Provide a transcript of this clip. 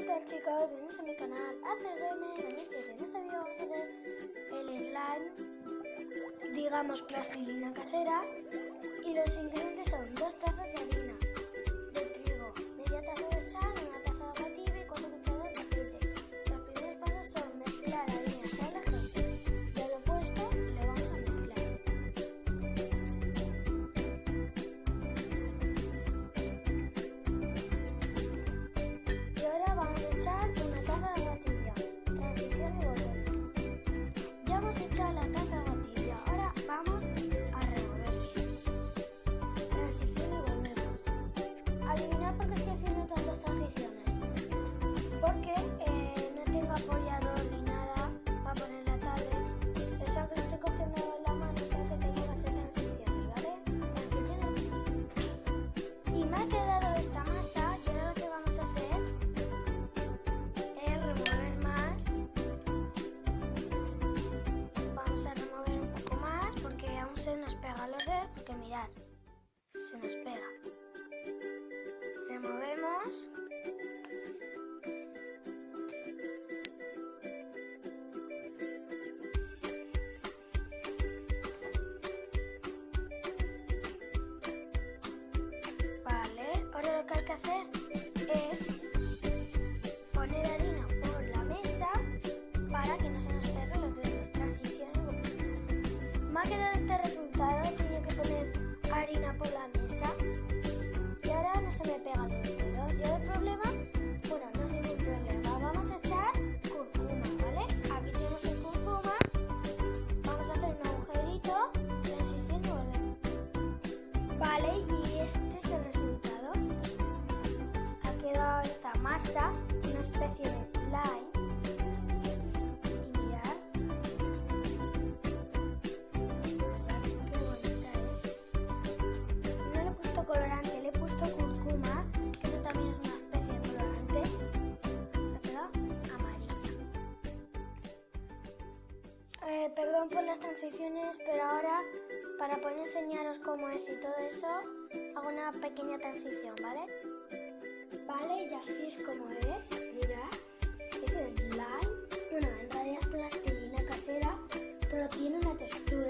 tal, chicos? Bienvenidos a mi canal ACGM2007. En este vídeo vamos a hacer el slime, digamos plastilina casera, y los ingredientes son 2 tazas de harina de trigo, media taza de sal, una taza de agua tibia y 4 cucharadas de aceite. Los primeros pasos son mezclar harina, sal y aceite. Ya lo he puesto, lo vamos a mezclar. Y ahora vamos a echar una taza de agua tibia. Transición y volver. Ya hemos echado la taza de agua tibia. Ahora vamos a revolver. Transición y volvemos. Adivinad por qué estoy haciendo tantas transiciones. Porque no tengo apoyador ni nada para poner la tablet. Eso que lo estoy cogiendo en la mano, o sea que tengo que hacer transiciones, ¿vale? Transiciones. Y me ha quedado esta masa y ahora lo que vamos a hacer es remover más. Vamos a remover un poco más porque aún se nos pega los dedos, porque mirad, se nos pega. Removemos. Vale, ahora lo que hay que hacer es poner harina por la mesa para que no se nos peguen los dedos. Transición y volver. Me ha quedado este resultado, tenía que poner harina por la mesa y ahora no se me pegan los dedos. ¿Y ahora el problema? Bueno, no hay ningún problema. Vamos a echar cúrcuma, ¿vale? Aquí tenemos el cúrcuma. Vamos a hacer un agujerito, transición y volver. Vale, y este es el resultado. Ha quedado esta masa, una especie de slime. Y mirad. Qué bonita es. No le he puesto colorante, le he puesto cúrcuma, que eso también es una especie de colorante. Se ha quedado amarilla. Perdón por las transiciones, pero ahora para poder enseñaros cómo es y todo eso, hago una pequeña transición, ¿vale? Vale, y así es como es. Mirad, es slime. Bueno, en realidad es plastilina casera, pero tiene una textura.